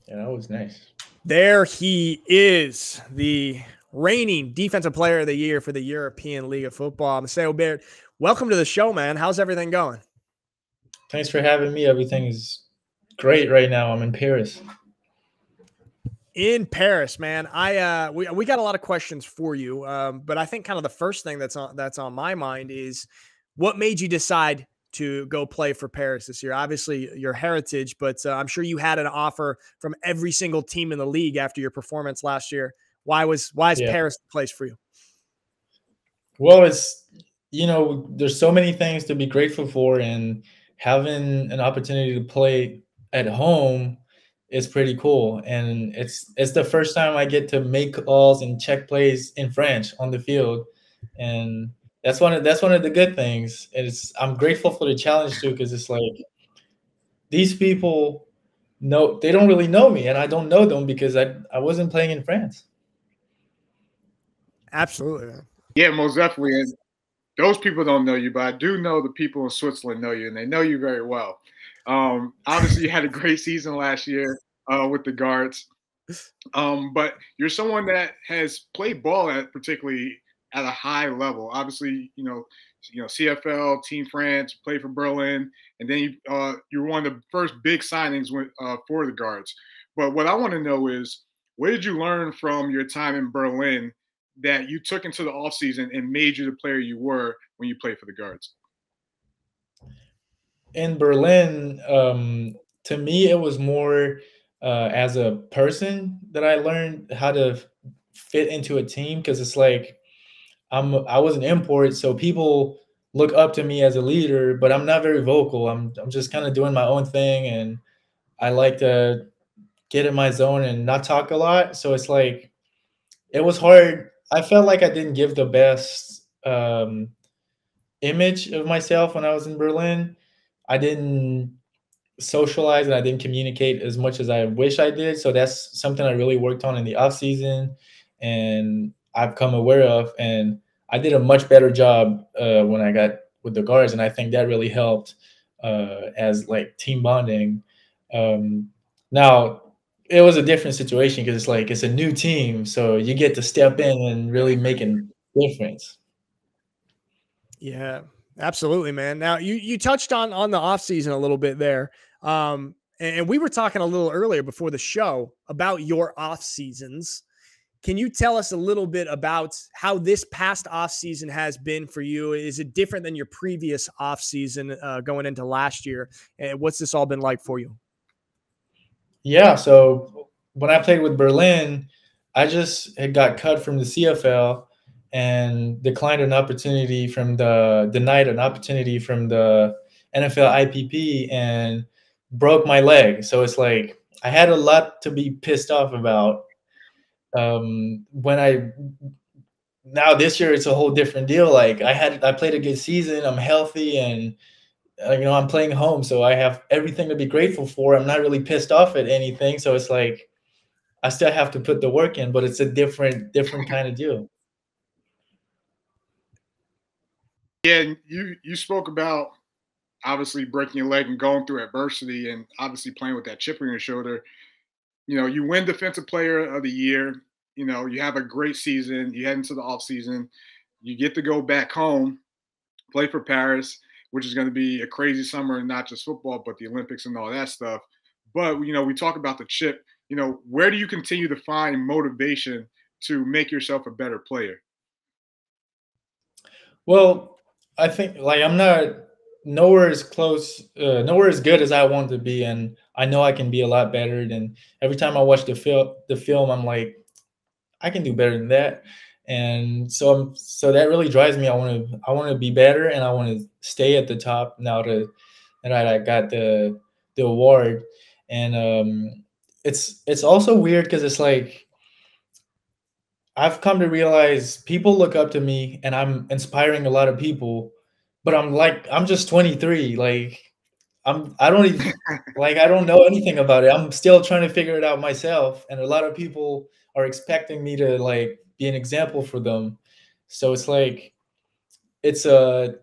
Yeah, that was nice. There he is, the reigning defensive player of the year for the European League of Football. Maceo Beard, welcome to the show, man. How's everything going? Thanks for having me. Everything is great right now. I'm in Paris. In Paris, man. We got a lot of questions for you, but I think kind of the first thing that's on my mind is what made you decide to go play for Paris this year? Obviously, your heritage, but I'm sure you had an offer from every single team in the league after your performance last year. Why is Yeah. Paris the place for you? Well, there's so many things to be grateful for, and having an opportunity to play at home is pretty cool. And it's the first time I get to make calls and check plays in French on the field, and that's one of the good things. I'm grateful for the challenge too, because it's like these people know they don't really know me, and I don't know them because I wasn't playing in France. Absolutely, man. Yeah, most definitely. And those people don't know you, but I do know the people in Switzerland know you, and they know you very well. Obviously, you had a great season last year with the Guards, but you're someone that has played ball at particularly at a high level. Obviously, CFL, Team France, played for Berlin, and then you were one of the first big signings for the Guards. But what I want to know is, what did you learn from your time in Berlin that you took into the offseason and made you the player you were when you played for the Guards? In Berlin, to me, it was more as a person that I learned how to fit into a team, because it's like I was an import, so people look up to me as a leader, but I'm not very vocal. I'm just kind of doing my own thing, and I like to get in my zone and not talk a lot. So it's like it was hard. I felt like I didn't give the best image of myself when I was in Berlin. I didn't socialize and I didn't communicate as much as I wish I did. So that's something I really worked on in the off season, and I've come aware of. And I did a much better job when I got with the guards, and I think that really helped as like team bonding. Now it was a different situation because it's like it's a new team, so you get to step in and really make a difference. Yeah, absolutely, man. Now you touched on the off season a little bit there. And we were talking a little earlier before the show about your off seasons. Can you tell us a little bit about how this past off season has been for you? Is it different than your previous off season going into last year? And what's this all been like for you? Yeah, so when I played with Berlin, I just had got cut from the CFL and denied an opportunity from the NFL IPP and broke my leg. So it's like I had a lot to be pissed off about. When I Now this year it's a whole different deal. Like I played a good season. I'm healthy, and I'm playing home, so I have everything to be grateful for. I'm not really pissed off at anything. So it's like I still have to put the work in, but it's a different kind of deal. Yeah, and you spoke about obviously breaking your leg and going through adversity, and obviously playing with that chip on your shoulder. You win Defensive Player of the Year. You have a great season. You head into the off season. You get to go back home, play for Paris, which is going to be a crazy summer, and not just football, but the Olympics and all that stuff. But we talk about the chip. Where do you continue to find motivation to make yourself a better player? Well, I think like I'm not nowhere as close, nowhere as good as I want to be, and I know I can be a lot better. And every time I watch the film, I'm like, I can do better than that. And so that really drives me. I want to be better, and I want to stay at the top now that I got the award. And it's also weird because it's like I've come to realize people look up to me, and I'm inspiring a lot of people, but I'm just 23. Like I don't even like I don't know anything about it. I'm still trying to figure it out myself, and a lot of people are expecting me to like be an example for them. So it's like it's a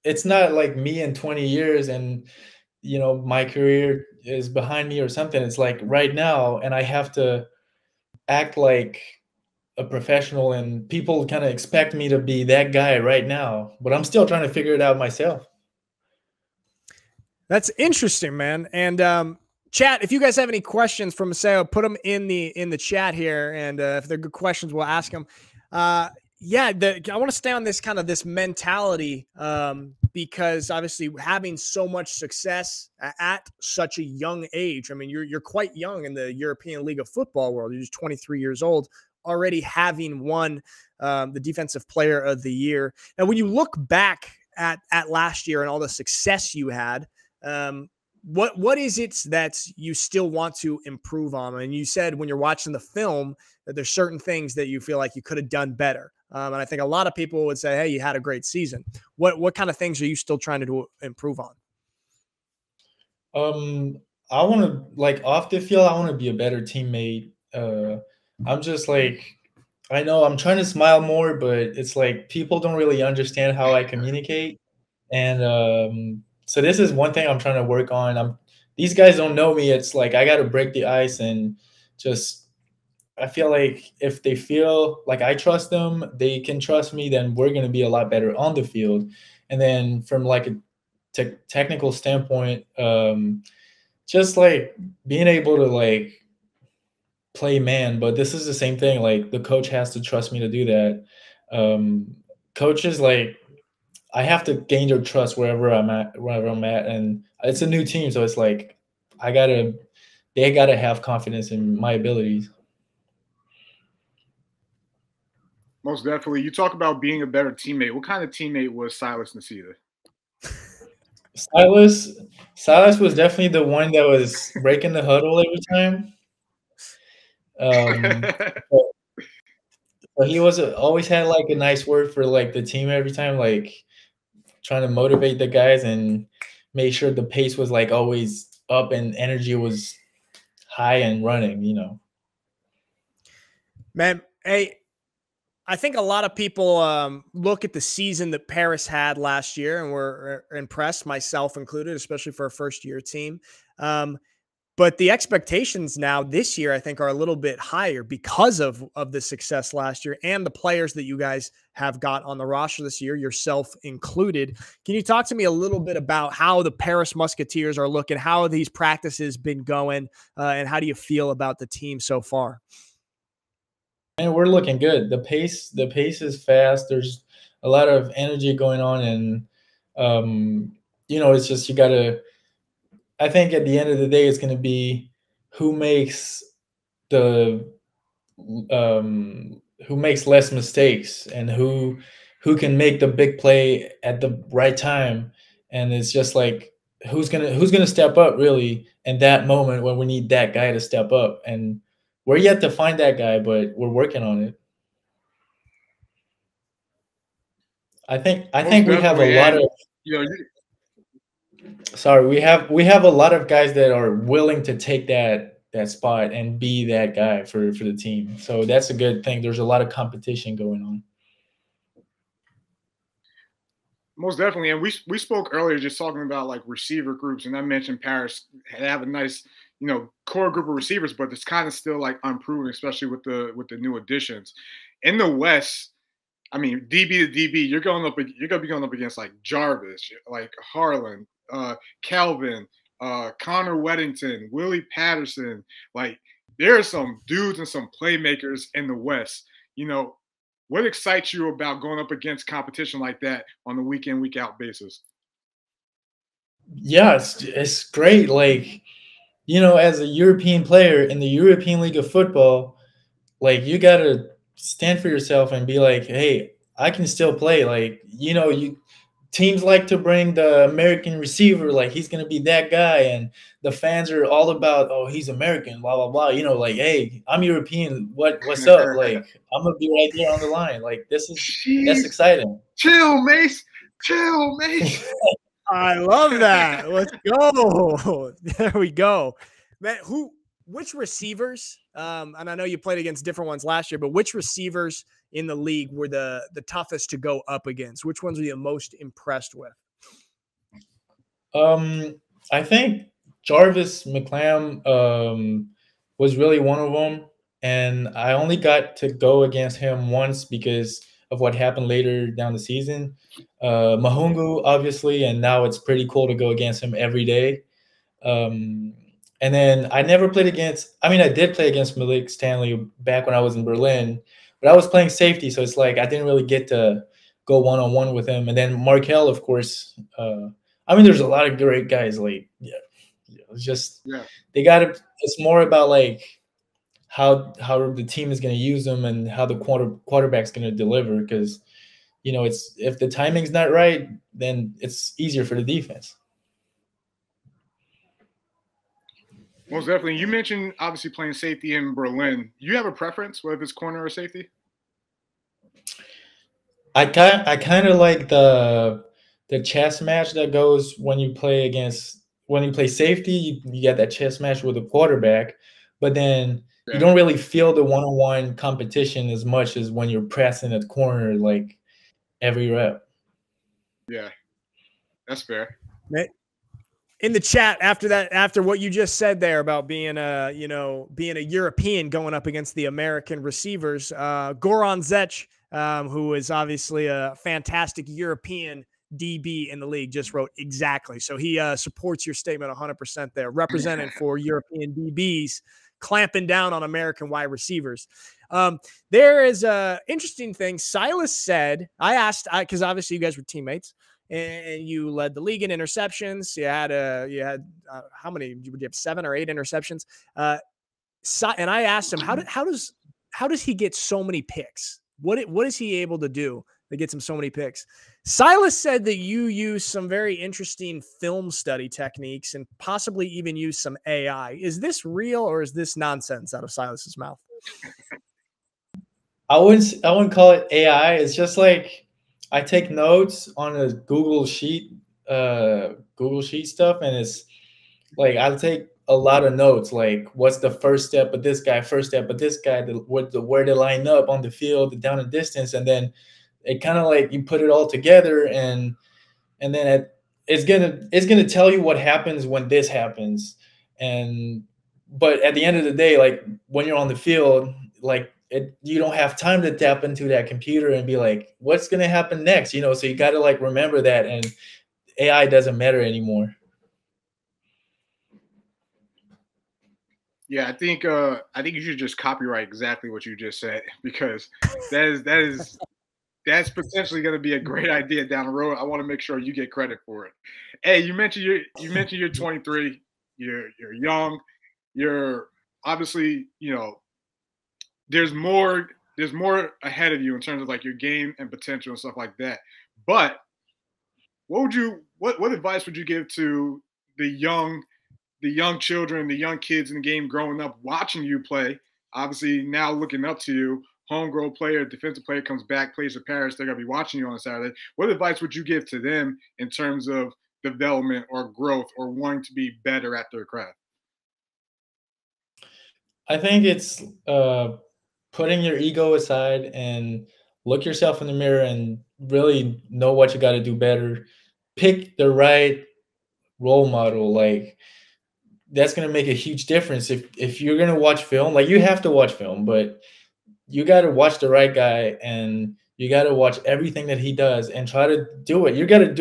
it's not like me in 20 years, and my career is behind me or something. It's like right now, and I have to act like a professional, and people kind of expect me to be that guy right now, but I'm still trying to figure it out myself. That's interesting, man. And chat, if you guys have any questions from Maceo, put them in the chat here, and if they're good questions, we'll ask them. Yeah, I want to stay on this kind of this mentality because obviously having so much success at such a young age. I mean, you're quite young in the European League of Football world. You're just 23 years old, already having won the Defensive Player of the Year. Now, when you look back at last year and all the success you had, what is it that you still want to improve on? And you said when you're watching the film that there's certain things that you feel like you could have done better. And I think a lot of people would say, hey, you had a great season. What kind of things are you still trying to improve on? I want to, like, off the field, I want to be a better teammate. I'm just like, I know I'm trying to smile more, but it's like people don't really understand how I communicate. And so this is one thing I'm trying to work on. These guys don't know me. It's like I got to break the ice and just, I feel like if they feel like I trust them, they can trust me, then we're going to be a lot better on the field. And then from like a technical standpoint, just like being able to like play man, but this is the same thing. Like the coach has to trust me to do that. Coaches, like, I have to gain their trust wherever I'm at, and it's a new team, so it's like they gotta have confidence in my abilities. Most definitely. You talk about being a better teammate. What kind of teammate was Silas Nasita? Silas was definitely the one that was breaking the huddle every time. But he was always had like a nice word for like the team every time, like trying to motivate the guys and make sure the pace was like always up and energy was high and running, you know. Man, hey, I think a lot of people look at the season that Paris had last year and were impressed, myself included, especially for a first-year team. But the expectations now this year, I think, are a little bit higher because of the success last year and the players that you guys have got on the roster this year, yourself included. Can you talk to me a little bit about how the Paris Musketeers are looking, how these practices been going, and how do you feel about the team so far? And we're looking good. The pace is fast. There's a lot of energy going on, and you know, it's just you gotta. I think at the end of the day, it's going to be who makes the who makes less mistakes and who can make the big play at the right time. And it's just like who's gonna step up really in that moment when we need that guy to step up. And we're yet to find that guy, but we're working on it. I think we have a lot of, you know, sorry, we have a lot of guys that are willing to take that spot and be that guy for the team. So that's a good thing. There's a lot of competition going on. Most definitely. And we spoke earlier just talking about like receiver groups, and I mentioned Paris have a nice, you know, core group of receivers, but it's kind of still like unproven, especially with the new additions. In the West, I mean, DB to DB, you're gonna be going up against like Jarvis, like Harlan, Calvin, Connor Weddington, Willie Patterson. Like there are some dudes and some playmakers in the West. You know, what excites you about going up against competition like that on a week in, week out basis? Yeah, it's great. Like, you know, as a European player in the European League of Football, like you gotta stand for yourself and be like, hey, I can still play. Like, you know, teams like to bring the American receiver, like he's gonna be that guy, and the fans are all about, oh, he's American, blah blah blah. You know, like, hey, I'm European. What's up? Like, I'm gonna be right there on the line. Like, that's exciting. Chill, Mace. Chill, Mace. I love that. Let's go. There we go, man. Which receivers? And I know you played against different ones last year, but which receivers in the league were the toughest to go up against? Which ones were you most impressed with? I think Jarvis McClam was really one of them, and I only got to go against him once because of what happened later down the season. Mahungu, obviously, and now it's pretty cool to go against him every day. And then I never played against. I mean, I did play against Malik Stanley back when I was in Berlin, but I was playing safety, so it's like I didn't really get to go one on one with him. And then Markel, of course. I mean, there's a lot of great guys. Like, yeah, it's just they got to. It's more about like how the team is going to use them and how the quarterback's going to deliver. Because it's if the timing's not right, then it's easier for the defense. Most definitely. You mentioned obviously playing safety in Berlin. You have a preference, whether it's corner or safety? I kind of like the chess match that goes when you play safety. You get that chess match with the quarterback, but then you don't really feel the one-on-one competition as much as when you're pressing at corner like every rep. Yeah, that's fair. In the chat after what you just said there about being a European going up against the American receivers, Goran Zech, who is obviously a fantastic European DB in the league, just wrote exactly. So he supports your statement 100% there, representing for European DBs, clamping down on American wide receivers. There is a interesting thing. Silas said, I asked, because obviously you guys were teammates, and you led the league in interceptions. You had how many? Would you have 7 or 8 interceptions? And I asked him, how does he get so many picks? What is he able to do that gets him so many picks? Silas said that you use some very interesting film study techniques and possibly even use some AI. Is this real or is this nonsense out of Silas's mouth? I wouldn't call it AI. It's just like I take notes on a Google Sheet stuff, and it's like I'll take a lot of notes, like what's the first step of this guy, where they line up on the field, the down and distance, and then it kind of like you put it all together, and then it's gonna tell you what happens when this happens, but at the end of the day, like when you're on the field, like you don't have time to tap into that computer and be like, what's going to happen next? So you got to like remember that, and AI doesn't matter anymore. Yeah, I think you should just copyright exactly what you just said, because that's potentially going to be a great idea down the road. I want to make sure you get credit for it. Hey, you mentioned you're 23, you're young, you're obviously, there's more ahead of you in terms of like your game and potential and stuff like that. But what advice would you give to the young children, the young kids in the game growing up, watching you play, obviously now looking up to you, homegrown player, defensive player comes back, plays for Paris, they're going to be watching you on Saturday. What advice would you give to them in terms of development or growth or wanting to be better at their craft? I think it's putting your ego aside and look yourself in the mirror and really know what you got to do better. Pick the right role model. Like that's going to make a huge difference. If you're going to watch film, like you have to watch film, but you got to watch the right guy and you got to watch everything that he does and try to do it. You're going to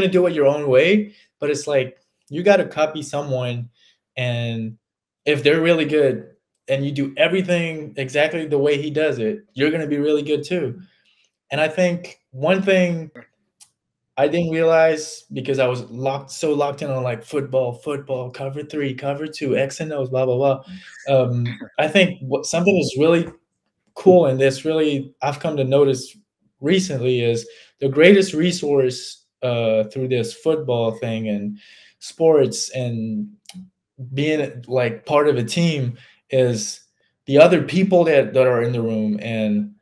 do it your own way, but it's like you got to copy someone, and if they're really good and you do everything exactly the way he does it, you're going to be really good too. And I think one thing I didn't realize, because I was locked in on like football, cover 3, cover 2, X and O's, blah, blah, blah. I think something is really cool, and this really I've come to notice recently, is the greatest resource through this football thing and sports and being like part of a team is the other people that are in the room. And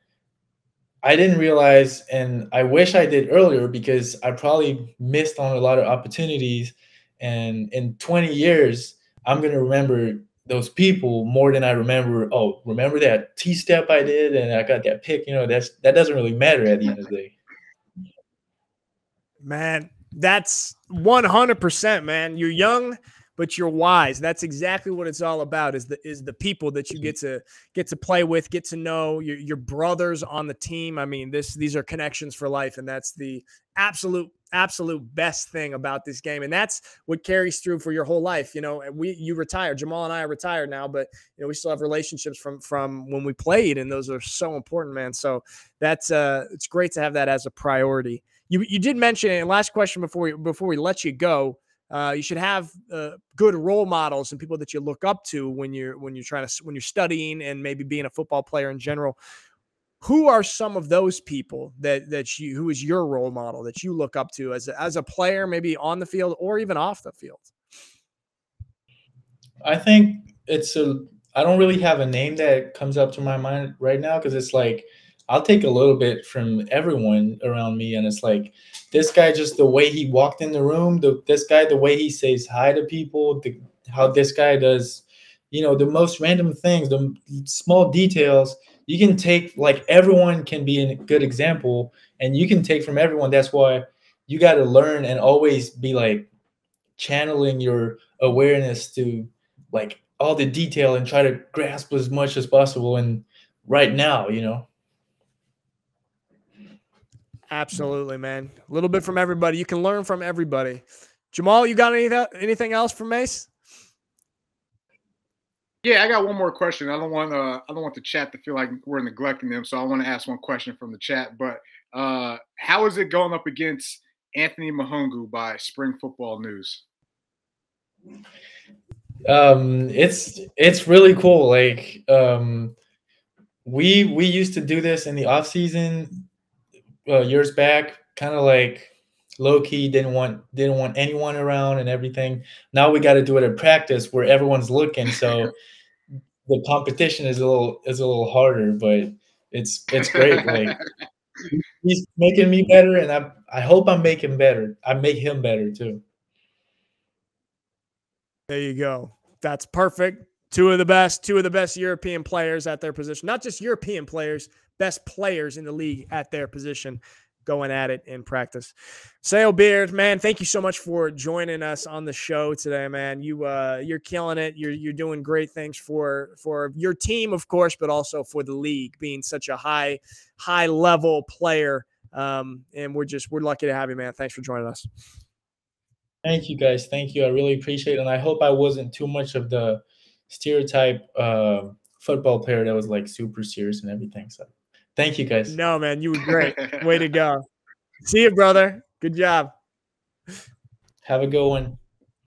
I didn't realize, and I wish I did earlier, because I probably missed on a lot of opportunities. And in 20 years, I'm going to remember those people more than I remember that T-step I did and I got that pick. That doesn't really matter at the end of the day. Man, that's 100%, man. You're young, but you're wise. That's exactly what it's all about, is the people that you get to play with, get to know, your brothers on the team. I mean, these are connections for life, and that's the absolute best thing about this game. And that's what carries through for your whole life. You know, you retired. Jamal and I are retired now, but you know, we still have relationships from when we played, and those are so important, man. So that's it's great to have that as a priority. You did mention, and last question before we let you go, you should have good role models and people that you look up to when you're studying and maybe being a football player in general. Who are some of those people who is your role model that you look up to as a player, maybe on the field or even off the field? I think I don't really have a name that comes up to my mind right now, because it's like I'll take a little bit from everyone around me, and it's like this guy, just the way he walked in the room, this guy, the way he says hi to people, how this guy does, you know, the most random things, the small details. You can take, like, everyone can be a good example, and you can take from everyone. That's why you got to learn and always be like channeling your awareness to like all the detail and try to grasp as much as possible. And right now, you know. Absolutely, man. A little bit from everybody. You can learn from everybody. Jamal, you got anything else from Mace? Yeah, I got one more question. I don't want the chat to feel like we're neglecting them, so I want to ask one question from the chat. But how is it going up against Anthony Mahungu by Spring Football News? It's really cool. Like, we used to do this in the off season years back, kind of like low key, didn't want anyone around and everything. Now we got to do it at practice where everyone's looking, so the competition is a little harder, but it's great. Like, he's making me better, and I hope I make him better. I make him better too. There you go. That's perfect. Two of the best European players at their position. Not just European players, best players in the league at their position, going at it in practice. Maceo Beard, man, thank you so much for joining us on the show today, man. You're killing it. You're doing great things for your team, of course, but also for the league, being such a high level player. And we're lucky to have you, man. Thanks for joining us. Thank you, guys. Thank you. I really appreciate it. And I hope I wasn't too much of the stereotype football player that was like super serious and everything. So thank you, guys. No, man, you were great. Way to go. See you, brother. Good job. Have a good one.